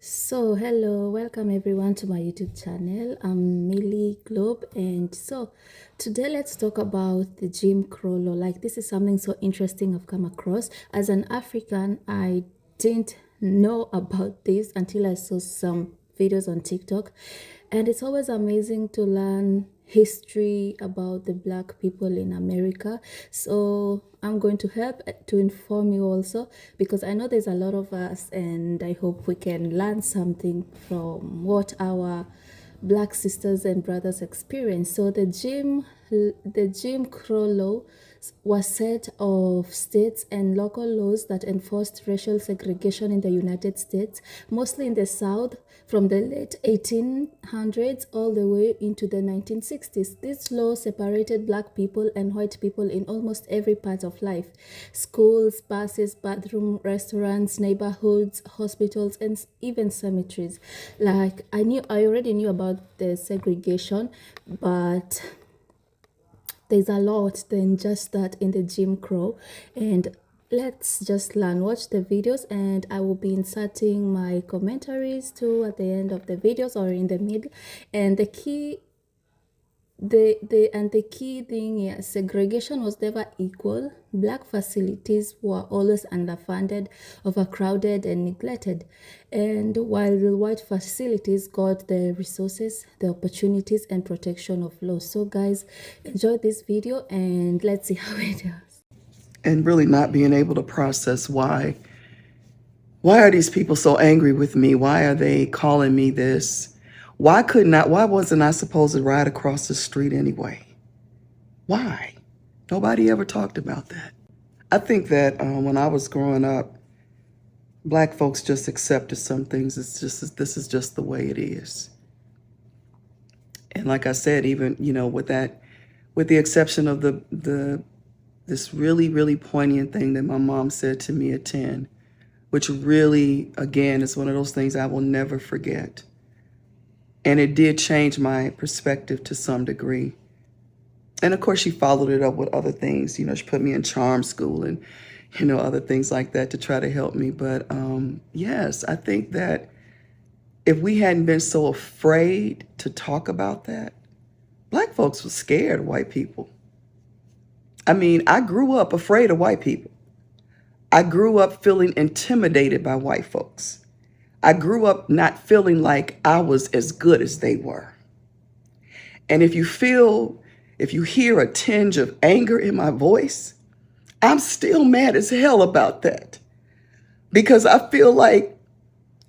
Hello, welcome everyone to my YouTube channel. I'm Millie Globe, and today let's talk about the Jim Crow law. Like, this is something so interesting I've come across. As an African, I didn't know about this until I saw some videos on TikTok, and it's always amazing to learn history about the black people in America. So I'm going to help to inform you also, because I know there's a lot of us, and I hope we can learn something from what our black sisters and brothers experience. So the Jim Crow law was a set of states and local laws that enforced racial segregation in the United States, mostly in the South, from the late 1800s all the way into the 1960s. This law separated black people and white people in almost every part of life: schools, buses, bathroom, restaurants, neighborhoods, hospitals, and even cemeteries. Like, I already knew about the segregation, but there's a lot than just that in the Jim Crow. And let's just learn. Watch the videos, and I will be inserting my commentaries too at the end of the videos or in the middle. And the key thing is segregation was never equal. Black facilities were always underfunded, overcrowded, and neglected. And while the white facilities got the resources, the opportunities, and protection of law. So guys, enjoy this video and let's see how it goes. And really not being able to process why are these people so angry with me? Why are they calling me this? Why wasn't I supposed to ride across the street anyway? Why? Nobody ever talked about that. I think that when I was growing up, black folks just accepted some things. This is just the way it is. And like I said, even, with the exception of this really poignant thing that my mom said to me at 10, which really, again, is one of those things I will never forget. And it did change my perspective to some degree. And of course, she followed it up with other things. She put me in charm school and, other things like that to try to help me. But yes, I think that if we hadn't been so afraid to talk about that, black folks were scared of white people. I mean, I grew up afraid of white people. I grew up feeling intimidated by white folks. I grew up not feeling like I was as good as they were. And if you hear a tinge of anger in my voice, I'm still mad as hell about that. Because I feel like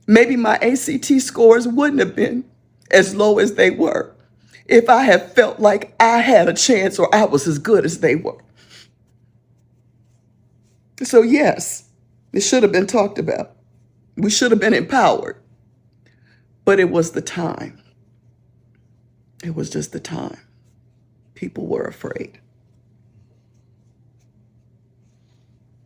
maybe my ACT scores wouldn't have been as low as they were if I had felt like I had a chance or I was as good as they were. So yes, it should have been talked about. We should have been empowered. But it was the time. It was just the time. People were afraid.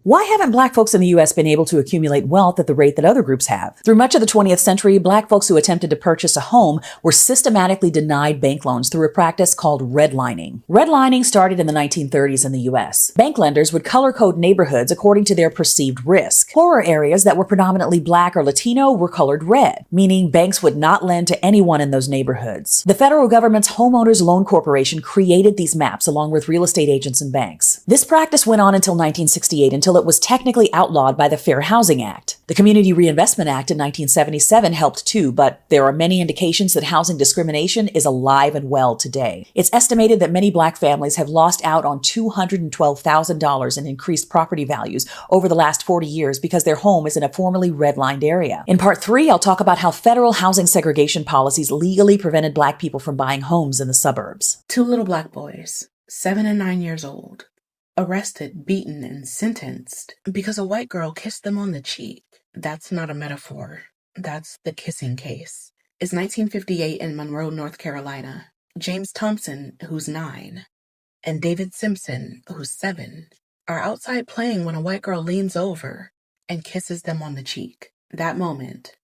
Why haven't black folks in the U.S. been able to accumulate wealth at the rate that other groups have? Through much of the 20th century, black folks who attempted to purchase a home were systematically denied bank loans through a practice called redlining. Redlining started in the 1930s in the U.S. Bank lenders would color code neighborhoods according to their perceived risk. Poorer areas that were predominantly black or Latino were colored red, meaning banks would not lend to anyone in those neighborhoods. The federal government's Homeowners Loan Corporation created these maps along with real estate agents and banks. This practice went on until 1968, until it was technically outlawed by the Fair Housing Act. The Community Reinvestment Act in 1977 helped too, but there are many indications that housing discrimination is alive and well today. It's estimated that many black families have lost out on $212,000 in increased property values over the last 40 years because their home is in a formerly redlined area. In part 3, I'll talk about how federal housing segregation policies legally prevented black people from buying homes in the suburbs. Two little black boys, 7 and 9 years old, arrested, beaten, and sentenced because a white girl kissed them on the cheek. That's not a metaphor. That's the kissing case. It's 1958 in Monroe, North Carolina. James Thompson, who's 9, and David Simpson, who's 7, are outside playing when a white girl leans over and kisses them on the cheek. That moment,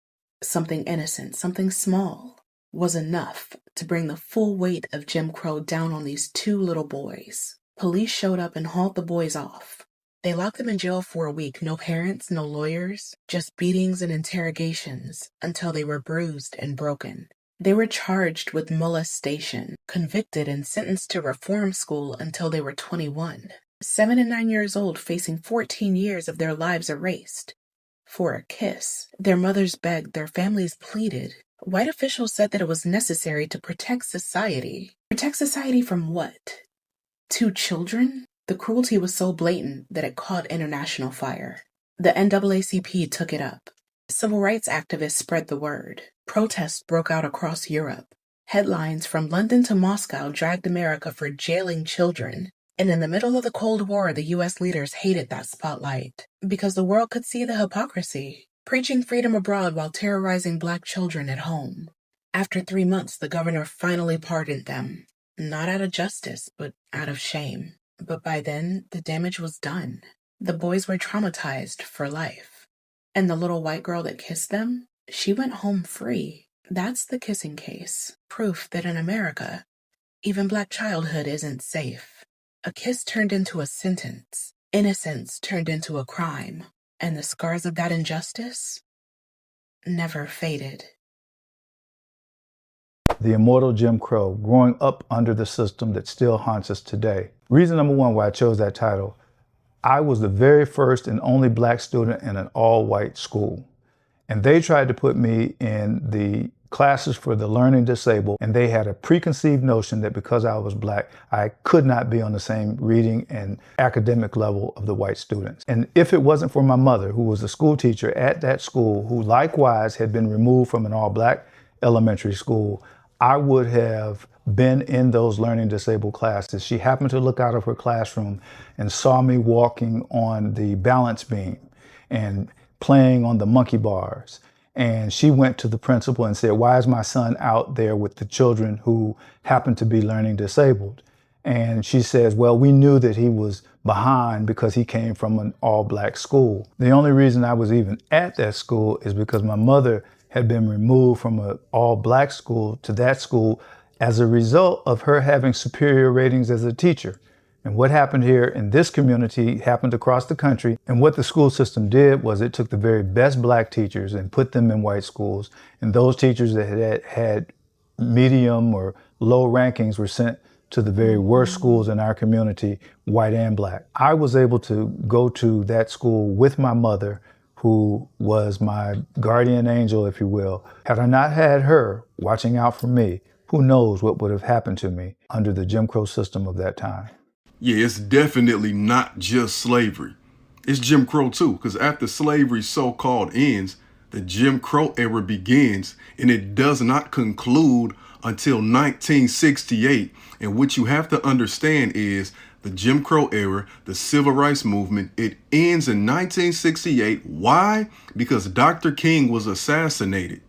something innocent, something small, was enough to bring the full weight of Jim Crow down on these two little boys. Police showed up and hauled the boys off. They locked them in jail for a week. No parents, no lawyers, just beatings and interrogations until they were bruised and broken. They were charged with molestation, convicted and sentenced to reform school until they were 21. 7 and 9 years old, facing 14 years of their lives erased. For a kiss. Their mothers begged, their families pleaded. White officials said that it was necessary to protect society. Protect society from what? 2 children? The cruelty was so blatant that it caught international fire. The NAACP took it up. Civil rights activists spread the word. Protests broke out across Europe. Headlines from London to Moscow dragged America for jailing children. And in the middle of the Cold War, the U.S. leaders hated that spotlight because the world could see the hypocrisy, preaching freedom abroad while terrorizing Black children at home. After 3 months, the governor finally pardoned them, not out of justice, but out of shame. But by then, the damage was done. The boys were traumatized for life. And the little white girl that kissed them, she went home free. That's the kissing case. Proof that in America, even Black childhood isn't safe. A kiss turned into a sentence. Innocence turned into a crime. And the scars of that injustice never faded. The immortal Jim Crow, growing up under the system that still haunts us today. Reason number one why I chose that title, I was the very first and only Black student in an all-white school. And they tried to put me in the classes for the learning disabled, and they had a preconceived notion that because I was Black, I could not be on the same reading and academic level of the white students. And if it wasn't for my mother, who was a school teacher at that school, who likewise had been removed from an all-Black elementary school, I would have been in those learning disabled classes. She happened to look out of her classroom and saw me walking on the balance beam and playing on the monkey bars. And she went to the principal and said, "Why is my son out there with the children who happen to be learning disabled?" And she says, "Well, we knew that he was behind because he came from an all-Black school." The only reason I was even at that school is because my mother had been removed from an all-Black school to that school as a result of her having superior ratings as a teacher. And what happened here in this community happened across the country. And what the school system did was it took the very best Black teachers and put them in white schools. And those teachers that had medium or low rankings were sent to the very worst schools in our community, white and Black. I was able to go to that school with my mother, who was my guardian angel, if you will. Had I not had her watching out for me, who knows what would have happened to me under the Jim Crow system of that time. Yeah, it's definitely not just slavery. It's Jim Crow too, because after slavery so-called ends, the Jim Crow era begins, and it does not conclude until 1968. And what you have to understand is the Jim Crow era, the civil rights movement, it ends in 1968. Why? Because Dr. King was assassinated.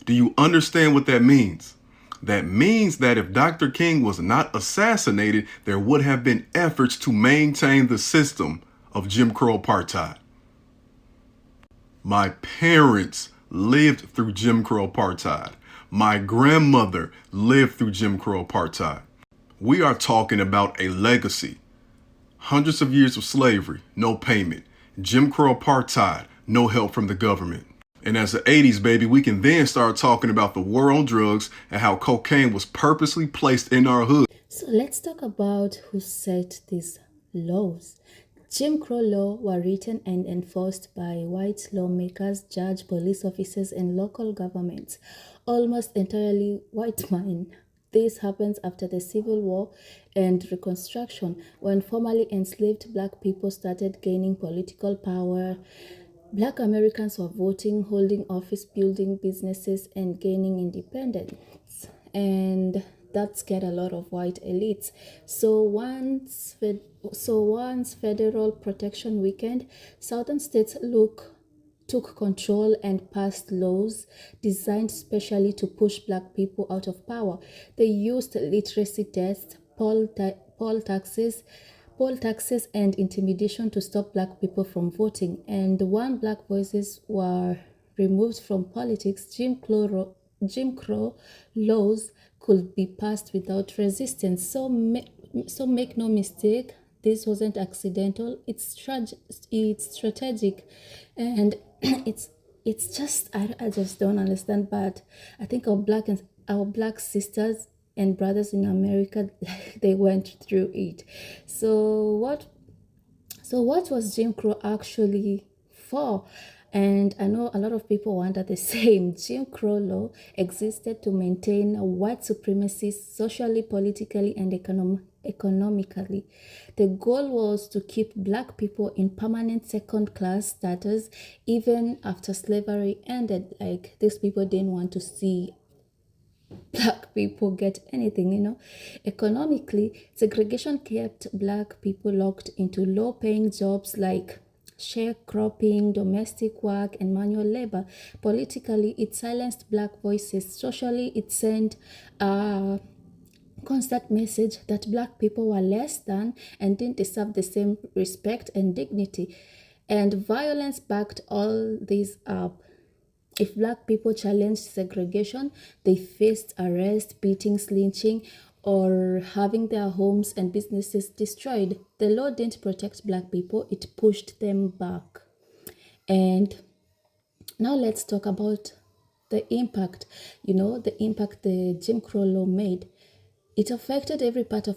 Do you understand what that means? That means that if Dr. King was not assassinated, there would have been efforts to maintain the system of Jim Crow apartheid. My parents lived through Jim Crow apartheid. My grandmother lived through Jim Crow apartheid. We are talking about a legacy. Hundreds of years of slavery, no payment. Jim Crow apartheid, no help from the government. And as the 80s, baby, we can then start talking about the war on drugs and how cocaine was purposely placed in our hood. So let's talk about who set these laws. Jim Crow laws were written and enforced by white lawmakers, judges, police officers, and local governments, almost entirely white men. This happens after the Civil War and Reconstruction, when formerly enslaved Black people started gaining political power. Black Americans were voting, holding office, building businesses, and gaining independence. And that scared a lot of white elites. So once federal protection weakened, southern states took control and passed laws designed specially to push Black people out of power. They used literacy tests, poll taxes, and intimidation to stop Black people from voting. And when Black voices were removed from politics, Jim Crow laws could be passed without resistance. So make no mistake, this wasn't accidental. It's strategic, and it's just I just don't understand. But I think our black sisters and brothers in America, they went through it. So what was Jim Crow actually for? And I know a lot of people wonder the same. Jim Crow law existed to maintain white supremacy socially, politically, and economically. The goal was to keep black people in permanent second class status even after slavery ended. Like, these people didn't want to see black people get anything. Economically, segregation kept black people locked into low-paying jobs like sharecropping, domestic work, and manual labor. Politically, it silenced black voices. Socially, it sent a constant message that black people were less than and didn't deserve the same respect and dignity. And violence backed all this up. If black people challenged segregation, they faced arrest, beatings, lynching, or having their homes and businesses destroyed. The law didn't protect black people, it pushed them back. And now let's talk about the impact, the impact the Jim Crow law made. It affected every part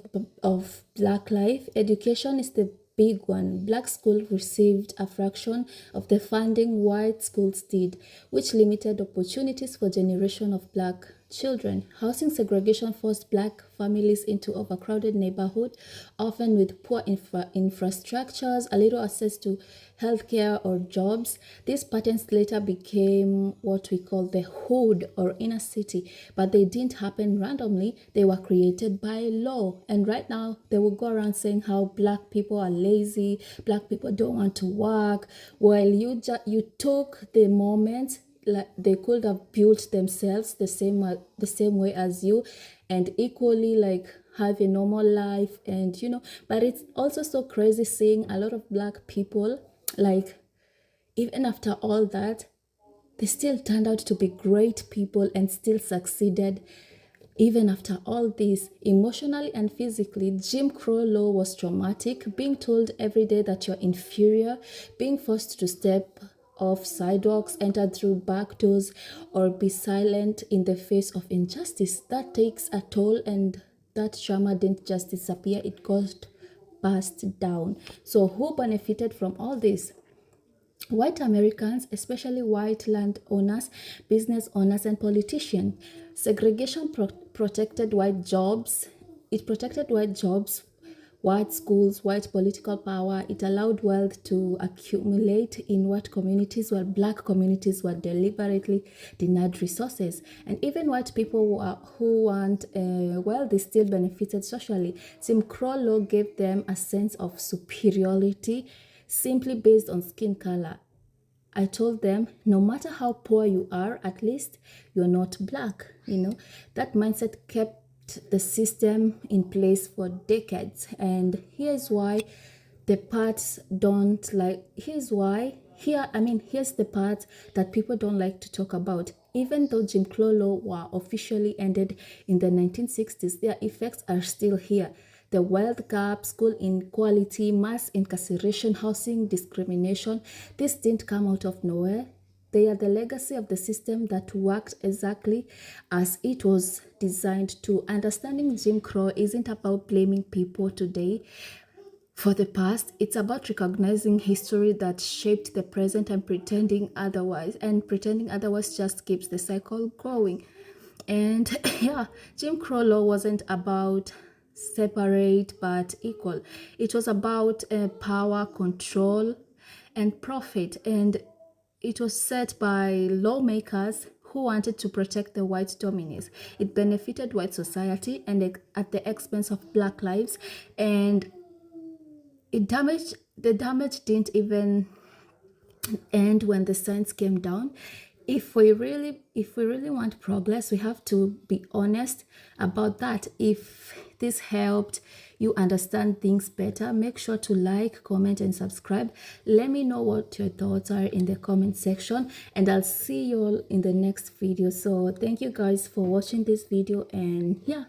of black life. Education is the big one. Black schools received a fraction of the funding white schools did, which limited opportunities for generation of black children. Housing segregation forced black families into overcrowded neighborhoods, often with poor infrastructures, a little access to healthcare or jobs. These patterns later became what we call the hood or inner city, but they didn't happen randomly. They were created by law. And right now, they will go around saying how black people are lazy, black people don't want to work. Well, you took the moment, like they could have built themselves the same way as you, and equally like have a normal life. And but it's also so crazy seeing a lot of black people, like, even after all that, they still turned out to be great people and still succeeded. Even after all this, emotionally and physically, Jim Crow law was traumatic. Being told every day that you're inferior, being forced to step off sidewalks, enter through back doors, or be silent in the face of injustice, that takes a toll, and that trauma didn't just disappear, it got passed down. So who benefited from all this? White Americans, especially white landowners, business owners, and politicians. Segregation protected white jobs. It protected white jobs, white schools, white political power. It allowed wealth to accumulate in white communities, while black communities were deliberately denied resources. And even white people who weren't wealthy still benefited socially. Jim Crow law gave them a sense of superiority simply based on skin color. I told them, no matter how poor you are, at least you're not black. That mindset kept the system in place for decades. And here's why the parts don't like, here's why, here's the part that people don't like to talk about. Even though Jim Crow law were officially ended in the 1960s, their effects are still here. The wealth gap, school inequality, mass incarceration, housing discrimination, this didn't come out of nowhere. They are the legacy of the system that worked exactly as it was designed to. Understanding Jim Crow isn't about blaming people today for the past. It's about recognizing history that shaped the present and pretending otherwise. And pretending otherwise just keeps the cycle going. And yeah, Jim Crow law wasn't about separate but equal. It was about power, control, and profit. And it was set by lawmakers who wanted to protect the white dominance. It benefited white society and at the expense of black lives. And the damage didn't even end when the signs came down. If we really want progress, we have to be honest about that. If this helped you understand things better, make sure to like, comment, and subscribe. Let me know what your thoughts are in the comment section, and I'll see you all in the next video. So thank you guys for watching this video, and yeah.